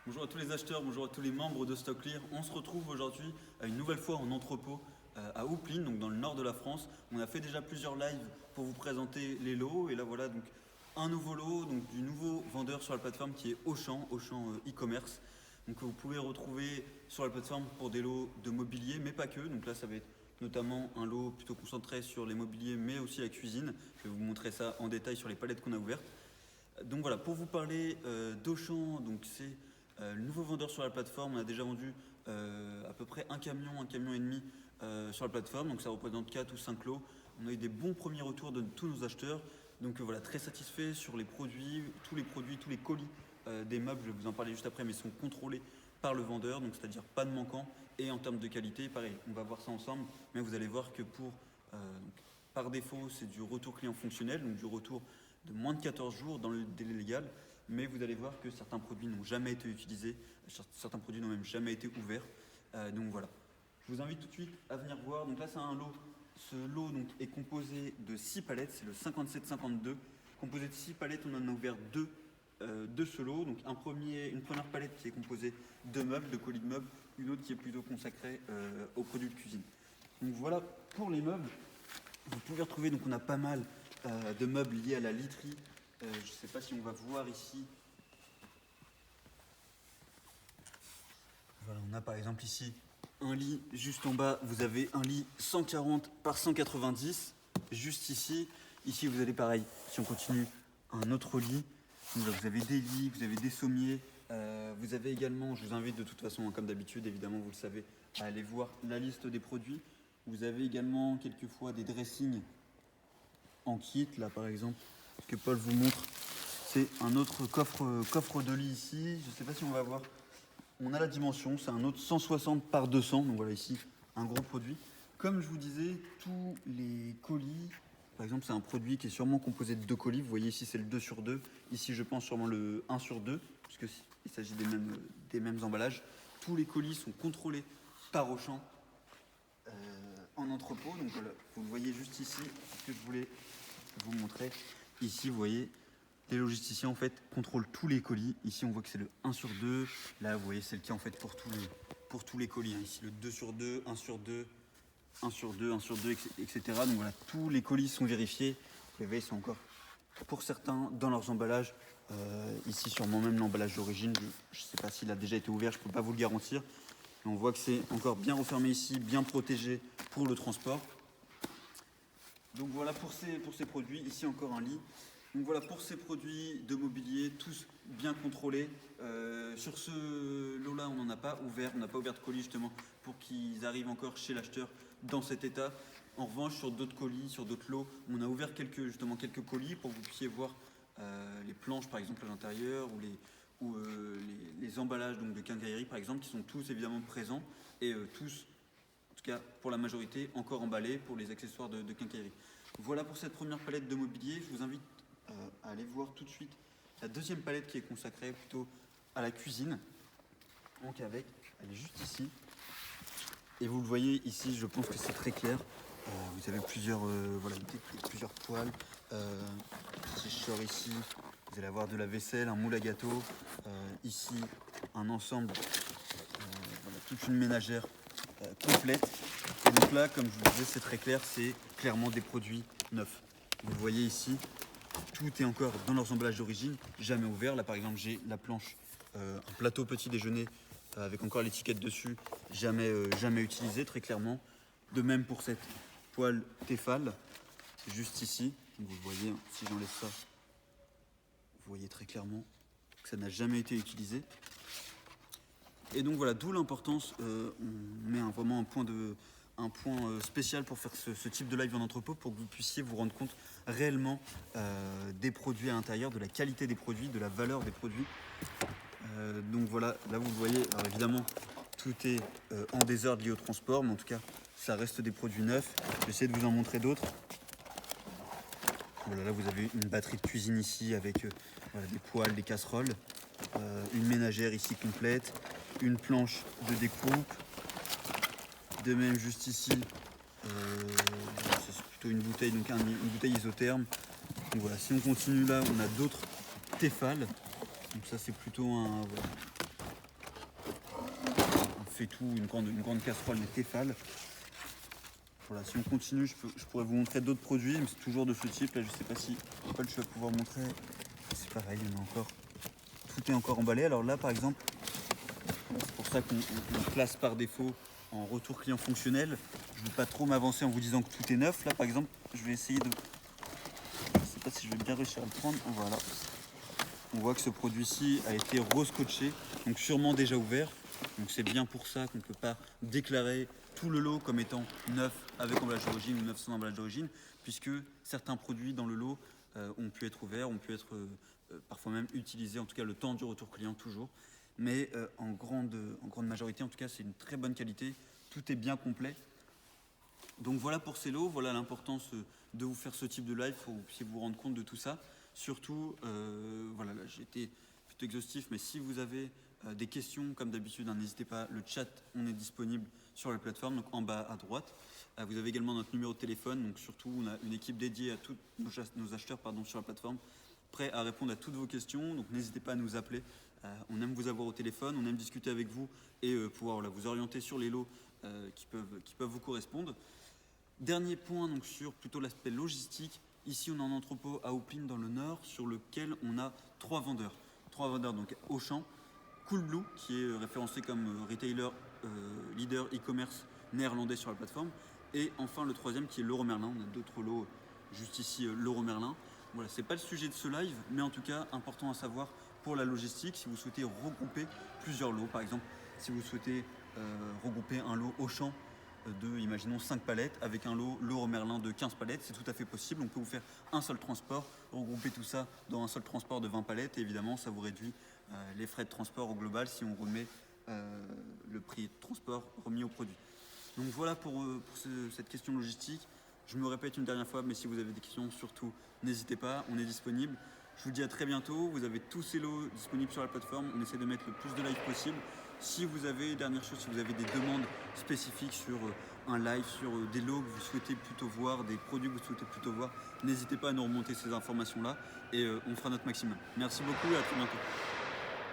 Bonjour à tous les acheteurs, bonjour à tous les membres de StockClear. On se retrouve aujourd'hui une nouvelle fois en entrepôt à Houpline, donc dans le nord de la France. On a fait déjà plusieurs lives pour vous présenter les lots et là voilà donc un nouveau lot, donc du nouveau vendeur sur la plateforme qui est Auchan e-commerce. Donc que vous pouvez retrouver sur la plateforme pour des lots de mobilier, mais pas que. Donc là ça va être notamment un lot plutôt concentré sur les mobiliers, mais aussi la cuisine. Je vais vous montrer ça en détail sur les palettes qu'on a ouvertes. Donc voilà, pour vous parler d'Auchan, donc c'est le nouveau vendeur sur la plateforme. On a déjà vendu à peu près un camion et demi sur la plateforme. Donc ça représente 4 ou 5 lots. On a eu des bons premiers retours de tous nos acheteurs. Donc voilà, très satisfait sur les produits, tous les colis des meubles. Je vais vous en parler juste après, mais sont contrôlés par le vendeur. Donc c'est-à-dire pas de manquant. Et en termes de qualité, pareil, on va voir ça ensemble. Mais vous allez voir que par défaut, c'est du retour client fonctionnel, donc du retour de moins de 14 jours dans le délai légal, mais vous allez voir que certains produits n'ont jamais été utilisés, certains produits n'ont même jamais été ouverts. Donc voilà. Je vous invite tout de suite à venir voir. Donc là, c'est un lot. Ce lot donc, est composé de 6 palettes, c'est le 57-52. Composé de 6 palettes, on en a ouvert 2 de ce lot. Donc une première palette qui est composée de meubles, de colis de meubles, une autre qui est plutôt consacrée aux produits de cuisine. Donc voilà pour les meubles. Vous pouvez retrouver, donc on a pas mal de meubles liés à la literie. Je ne sais pas si on va voir ici. Voilà, on a par exemple ici un lit juste en bas. Vous avez un lit 140 par 190 juste ici. Ici vous avez pareil, si on continue, un autre lit. Donc là, vous avez des lits, vous avez des sommiers. Vous avez également, je vous invite de toute façon, comme d'habitude, évidemment vous le savez, à aller voir la liste des produits. Vous avez également quelquefois des dressings en kit, là par exemple, ce que Paul vous montre, c'est un autre coffre de lit ici. Je ne sais pas si on va voir. On a la dimension, c'est un autre 160 par 200, donc voilà ici un gros produit. Comme je vous disais, tous les colis, par exemple c'est un produit qui est sûrement composé de 2 colis, vous voyez ici c'est le 2 sur 2, ici je pense sûrement le 1 sur 2, puisqu'il s'agit des mêmes emballages. Tous les colis sont contrôlés par Auchan en entrepôt, donc voilà, vous le voyez juste ici, ce que je voulais vous montrer. Ici vous voyez, les logisticiens en fait contrôlent tous les colis. Ici on voit que c'est le 1 sur 2. Là vous voyez c'est le cas en fait pour tous les colis. Ici le 2 sur 2, 1 sur 2, 1 sur 2, 1 sur 2, etc. Donc voilà, tous les colis sont vérifiés. Les veilles sont encore pour certains dans leurs emballages. Ici sûrement même l'emballage d'origine. Je ne sais pas s'il a déjà été ouvert, je ne peux pas vous le garantir. Mais on voit que c'est encore bien refermé ici, bien protégé pour le transport. Donc voilà pour ces produits. Ici encore un lit. Donc voilà pour ces produits de mobilier, tous bien contrôlés. Sur ce lot-là, on n'en a pas ouvert. On n'a pas ouvert de colis justement pour qu'ils arrivent encore chez l'acheteur dans cet état. En revanche, sur d'autres colis, sur d'autres lots, on a ouvert quelques colis pour que vous puissiez voir les planches par exemple à l'intérieur ou les emballages donc, de quincaillerie par exemple qui sont tous évidemment présents et tous, en tout cas pour la majorité, encore emballés pour les accessoires de quincaillerie. Voilà pour cette première palette de mobilier. Je vous invite à aller voir tout de suite la deuxième palette qui est consacrée plutôt à la cuisine. Donc elle est juste ici. Et vous le voyez ici, je pense que c'est très clair. Vous avez plusieurs poêles. Si je sors ici, vous allez avoir de la vaisselle, un moule à gâteau. Ici, un ensemble, toute une ménagère complète. Et donc là, comme je vous disais, c'est très clair, c'est clairement des produits neufs. Vous le voyez ici, tout est encore dans leurs emballages d'origine, jamais ouvert. Là par exemple j'ai la planche, un plateau petit déjeuner avec encore l'étiquette dessus, jamais utilisé très clairement. De même pour cette poêle Tefal, juste ici. Donc vous voyez, si j'enlève ça, vous voyez très clairement que ça n'a jamais été utilisé. Et donc voilà, d'où l'importance, on met vraiment un point spécial pour faire ce type de live en entrepôt pour que vous puissiez vous rendre compte réellement des produits à l'intérieur, de la qualité des produits, de la valeur des produits. Donc voilà, là vous le voyez, alors évidemment tout est en désordre lié au transport, mais en tout cas ça reste des produits neufs. Je vais essayer de vous en montrer d'autres. Voilà, là vous avez une batterie de cuisine ici avec des poêles, des casseroles, une ménagère ici complète, une planche de découpe. De même juste ici, c'est plutôt une bouteille, donc une bouteille isotherme. Donc voilà, si on continue là, on a d'autres Tefal. Donc ça c'est plutôt fait tout, une grande casserole de Tefal. Voilà, si on continue, je pourrais vous montrer d'autres produits, mais c'est toujours de ce type. Là, je sais pas si Paul, tu vas pouvoir montrer. C'est pareil, il y en a encore. Tout est encore emballé. Alors là, par exemple, c'est pour ça qu'on place par défaut en retour client fonctionnel. Je ne veux pas trop m'avancer en vous disant que tout est neuf. Là, par exemple, je vais essayer de... Je ne sais pas si je vais bien réussir à le prendre. Voilà. On voit que ce produit-ci a été rescotché, donc sûrement déjà ouvert. Donc c'est bien pour ça qu'on ne peut pas déclarer tout le lot comme étant neuf avec emballage d'origine ou neuf sans emballage d'origine, puisque certains produits dans le lot ont pu être ouverts, ont pu être parfois même utilisés, en tout cas le temps du retour client toujours. Mais en grande majorité, en tout cas, c'est une très bonne qualité. Tout est bien complet. Donc voilà pour ces lots, voilà l'importance de vous faire ce type de live, il faut que vous puissiez vous rendre compte de tout ça. Surtout, voilà, là j'ai été plutôt exhaustif, mais si vous avez des questions, comme d'habitude, hein, n'hésitez pas, le chat, on est disponible sur la plateforme, donc en bas à droite. Vous avez également notre numéro de téléphone, donc surtout on a une équipe dédiée à tous nos acheteurs sur la plateforme, prêts à répondre à toutes vos questions, donc n'hésitez pas à nous appeler. On aime vous avoir au téléphone, on aime discuter avec vous et pouvoir vous orienter sur les lots qui peuvent vous correspondre. Dernier point donc sur plutôt l'aspect logistique. Ici on a un entrepôt à Oupline dans le nord sur lequel on a trois vendeurs donc Auchan, Coolblue qui est référencé comme retailer leader e-commerce néerlandais sur la plateforme, et enfin le troisième qui est Leroy Merlin. On a d'autres lots juste ici, Leroy Merlin. Voilà, c'est pas le sujet de ce live, mais en tout cas important à savoir pour la logistique si vous souhaitez regrouper plusieurs lots. Par exemple, si vous souhaitez regrouper un lot Auchan de, imaginons, 5 palettes avec un lot Leroy Merlin de 15 palettes, c'est tout à fait possible. On peut vous faire un seul transport, regrouper tout ça dans un seul transport de 20 palettes, et évidemment ça vous réduit les frais de transport au global si on remet le prix de transport remis au produit. Donc voilà pour cette question logistique. Je me répète une dernière fois, mais si vous avez des questions, surtout n'hésitez pas, on est disponible. Je vous dis à très bientôt. Vous avez tous ces lots disponibles sur la plateforme. On essaie de mettre le plus de live possible. Si vous avez, dernière chose, si vous avez des demandes spécifiques sur un live, sur des lots que vous souhaitez plutôt voir, des produits que vous souhaitez plutôt voir, n'hésitez pas à nous remonter ces informations-là et on fera notre maximum. Merci beaucoup et à très bientôt.